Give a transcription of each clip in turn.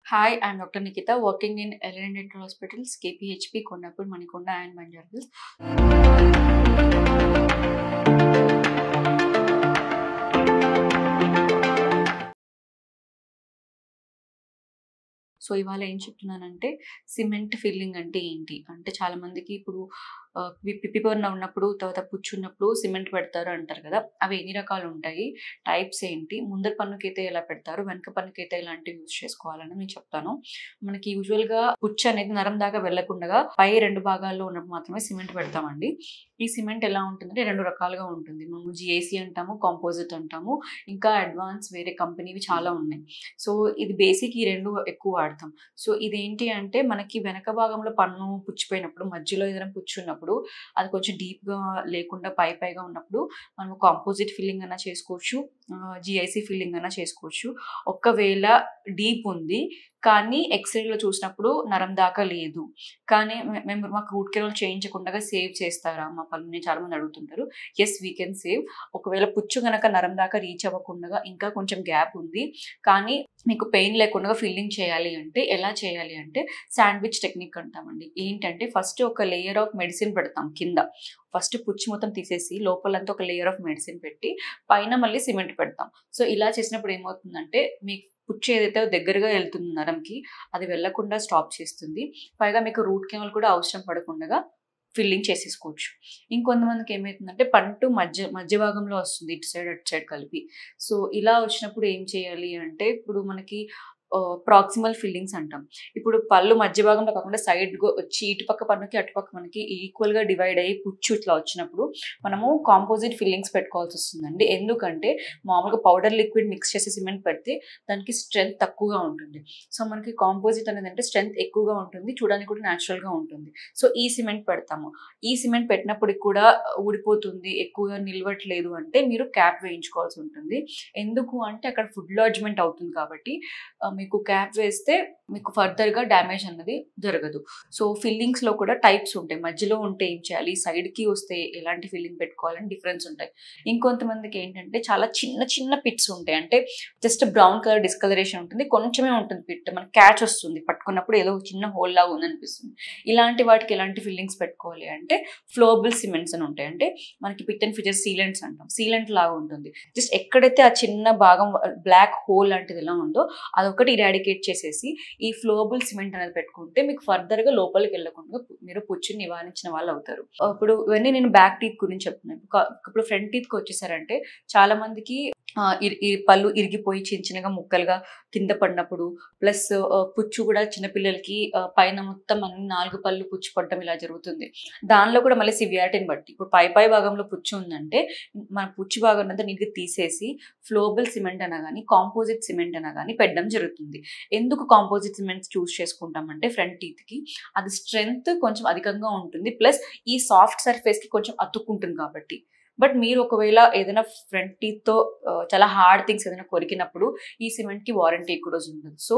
Hi, I'm Dr. Nikita, working in L&N Dental Hospitals, KPHP, Kondapur, Manikonda, and Banjara Hills. So, ఇవాళ ఏం చెప్తున్నానంటే, cement filling అంటే ఏంటి? అంటే చాలామందికి ఇప్పుడు పిప్పి పన్ను ఉన్నప్పుడు, తర్వాత పుచ్చున్నప్పుడు సిమెంట్ పెడతారు అంటారు కదా! అవి ఎన్ని రకాలుంటాయి? టైప్స్ ఏంటి? ముందర పన్నుకైతే ఎలా పెడతారు? వెనక పన్నుకైతే ఎలాంటివి యూజ్ చేసుకోవాలని నేను చెప్తాను. మనకి యూజువల్‌గా పుచ్చు అనేది నరం దాకా వెళ్ళకుండగా పై 2 భాగాల్లో ఉన్నప్పుడు మాత్రమే సిమెంట్ పెడతామండి. ఈ సిమెంట్ ఎలా ఉంటుందంటే 2 రకాలుగా ఉంటుంది. మేము జీఐసీ అంటాము, కాంపోజిట్ అంటాము. ఇంకా అడ్వాన్స్ వేరే కంపెనీవి చాలా ఉన్నాయి. సో, ఇది బేసిక్ ఈ 2 ఎక్కువ వాడతాం. సో, ఇదేంటి అంటే మనకి వెనక భాగంలో పన్ను పుచ్చిపోయినప్పుడు, మధ్యలో ఏదైనా పుచ్చున్నప్పుడు అది కొంచెం డీప్‌గా లేకుండా పైగా ఉన్నప్పుడు మనం కాంపోజిట్ ఫిల్లింగ్ అన్నా చేసుకోవచ్చు. జీఐసీ ఫిల్లింగ్ అన్నా చేసుకోవచ్చు. ఒకవేళ డీప్ ఉంది. కానీ ఎక్స్‌రేలో చూసినప్పుడు నరం దాకా లేదు. కానీ మేము మాకు రూట్ కెనాల్ చేయించకుండా సేవ్ చేస్తారా మా పన్నుని చాలామంది అడుగుతుంటారు. Yes, we can save. ఒకవేళ పుచ్చు గనక నరం దాకా రీచ్ అవ్వకుండా ఇంకా కొంచెం గ్యాప్ ఉంది. కానీ మీకు పెయిన్ లేకుండా ఫిల్లింగ్ చేయాలి అంటే ఎలా చేయాలి అంటే శాండ్‌విచ్ టెక్నిక్ అంటామండి. ఏంటంటే ఫస్ట్ ఒక లేయర్ ఆఫ్ మెడిసిన్ పెడతాం కింద. ఫస్ట్ పుచ్చు మొత్తం తీసేసి లోపలంతా ఒక లేయర్ ఆఫ్ మెడిసిన్ పెట్టి పైన మళ్ళీ సిమెంట్ పెడతాం. సో, ఇలా చేసినప్పుడు ఏమవుతుందంటే మీకు పుచ్చు ఏదైతే దగ్గరగా వెళ్తుంది నరంకి అది వెళ్ళకుండా స్టాప్ చేస్తుంది. పైగా మీకు రూట్ కెనాల్ కూడా అవసరం పడకుండగా ఫిల్లింగ్ చేసేసుకోవచ్చు. ఇంకొంతమందికి ఏమైతుందంటే పంటు మధ్య భాగంలో వస్తుంది. ఇటు సైడ్, అటు సైడ్ కలిపి. సో, ఇలా వచ్చినప్పుడు ఏం చేయాలి అంటే ఇప్పుడు మనకి ప్రాక్సిమల్ ఫిల్లింగ్స్ అంటాం. ఇప్పుడు పళ్ళు మధ్య భాగంలో కాకుండా సైడ్‌గా వచ్చి ఇటుపక్క పన్నుకి, అటుపక్క మనకి ఈక్వల్‌గా డివైడ్ అయ్యి పుచ్చు ఇట్లా వచ్చినప్పుడు మనము కాంపోజిట్ ఫిల్లింగ్స్ పెట్టుకోవాల్సొస్తుందండి. ఎందుకంటే మామూలుగా పౌడర్ లిక్విడ్ మిక్స్ చేసి సిమెంట్ పెడితే దానికి స్ట్రెంత్ తక్కువగా ఉంటుంది. సో, మనకి కాంపోజిట్ అనేదంటే స్ట్రెంత్ ఎక్కువగా ఉంటుంది. చూడడానికి కూడా నేచురల్‌గా ఉంటుంది. సో, ఈ సిమెంట్ పెడతాము. ఈ సిమెంట్ పెట్టినప్పటికి కూడా ఊడిపోతుంది, ఎక్కువగా నిలవట్లేదు అంటే మీరు క్యాప్ వేయించుకోవాల్సి ఉంటుంది. ఎందుకు అంటే అక్కడ ఫుడ్ లాడ్జ్‌మెంట్ అవుతుంది కాబట్టి మీకు క్యాప్ వేస్తే మీకు ఫర్దర్‌గా డ్యామేజ్ అన్నది జరగదు. సో, ఫిల్లింగ్స్‌లో కూడా టైప్స్ ఉంటాయి. మధ్యలో ఉంటే ఏం చేయాలి? సైడ్‌కి వస్తే ఎలాంటి ఫిల్లింగ్ పెట్టుకోవాలని డిఫరెన్స్ ఉంటాయి. ఇంకొంతమందికి ఏంటంటే చాలా చిన్న పిట్స్ ఉంటాయి. అంటే జస్ట్ బ్రౌన్ కలర్ డిస్కలరేషన్ ఉంటుంది. కొంచెమే ఉంటుంది పిట్. మనకి క్యాచ్ వస్తుంది. పట్టుకున్నప్పుడు ఏదో చిన్న హోల్ లాగా ఉందనిపిస్తుంది. ఇలాంటి వాటికి ఎలాంటి ఫిల్లింగ్స్ పెట్టుకోవాలి అంటే ఫ్లోబుల్ సిమెంట్స్ అని ఉంటాయి. అంటే మనకి పిట్ అండ్ ఫిచర్ సీలెంట్స్ అంటాం. సీలెంట్ లాగా ఉంటుంది. జస్ట్ ఎక్కడైతే ఆ చిన్న భాగం బ్లాక్ హోల్ లాంటిది ఎలా ఉందో అదొకటి ఇరాడికేట్ చేసేసి ఈ ఫ్లోబుల్ సిమెంట్ అనేది పెట్టుకుంటే మీకు ఫర్దర్‌గా లోపలికి వెళ్ళకుండా మీరు పుచ్చుని నివారించిన వాళ్ళు అవుతారు. ఇప్పుడు ఇవన్నీ నేను బ్యాక్ టీత్ గురించి చెప్తున్నాను. ఇప్పుడు ఫ్రంట్ టీత్‌కి వచ్చేసారంటే చాలా మందికి ఈ పళ్ళు ఇరిగిపోయి చిన్నగా ముక్కలుగా కింద పడినప్పుడు ప్లస్ పుచ్చు కూడా చిన్న పిల్లలకి పైన మొత్తం అన్ని 4 పళ్ళు పుచ్చు పడటం ఇలా జరుగుతుంది. దానిలో కూడా మళ్ళీ సివియారిటీని బట్టి ఇప్పుడు పై భాగంలో పుచ్చు ఉందంటే మన పుచ్చు భాగం అంతా నీట్‌గా తీసేసి ఫ్లోబుల్ సిమెంట్ అనా గాని, కాంపోజిట్ సిమెంట్ అనా గాని పెట్టడం జరుగుతుంది. ఎందుకు కాంపోజిట్ సిమెంట్స్ చూస్ చేసుకుంటామంటే ఫ్రంట్ టీత్‌కి అది స్ట్రెంగ్త్ కొంచెం అధికంగా ఉంటుంది. ప్లస్ ఈ సాఫ్ట్ సర్ఫేస్‌కి కొంచెం అతుక్కుంటుంది కాబట్టి. బట్ మీరు ఒకవేళ ఏదైనా ఫ్రంట్ టీత్‌తో చాలా హార్డ్ థింగ్స్ ఏదైనా కొరికినప్పుడు ఈ సిమెంట్‌కి వారంటీ ఎక్కువ రోజులు ఉండదు. సో,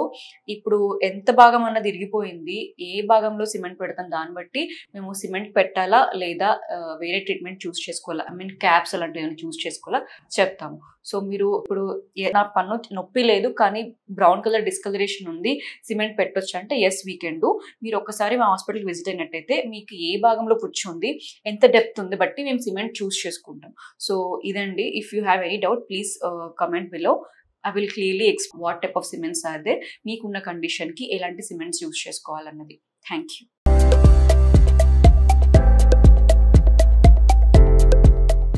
ఇప్పుడు ఎంత భాగం అన్నది ఇరిగిపోయింది, ఏ భాగంలో సిమెంట్ పెడతాం దాన్ని బట్టి మేము సిమెంట్ పెట్టాలా లేదా వేరే ట్రీట్మెంట్ చూస్ చేసుకోవాలా, ఐ మీన్ క్యాప్స్ అలాంటివి ఏమైనా చూస్ చేసుకోవాలా చెప్తాము. సో, మీరు ఇప్పుడు నా పన్ను నొప్పి లేదు కానీ బ్రౌన్ కలర్ డిస్కలరేషన్ ఉంది. సిమెంట్ పెట్టొచ్చా అంటే యెస్, వి కెన్ డూ. మీరు ఒక్కసారి మా హాస్పిటల్‌కి విజిట్ అయినట్టయితే మీకు ఏ భాగంలో పుచ్చు ఉంది, ఎంత డెప్త్ ఉంది బట్టి మేము సిమెంట్ చూస్ చేసుకుంటాం. సో, ఇదండి. If you have any doubt please comment below. I will clearly what type of cements are there. మీకున్న కండిషన్‌కి ఎలాంటి సిమెంట్స్ యూజ్ చేసుకోవాలన్నది. Thank you.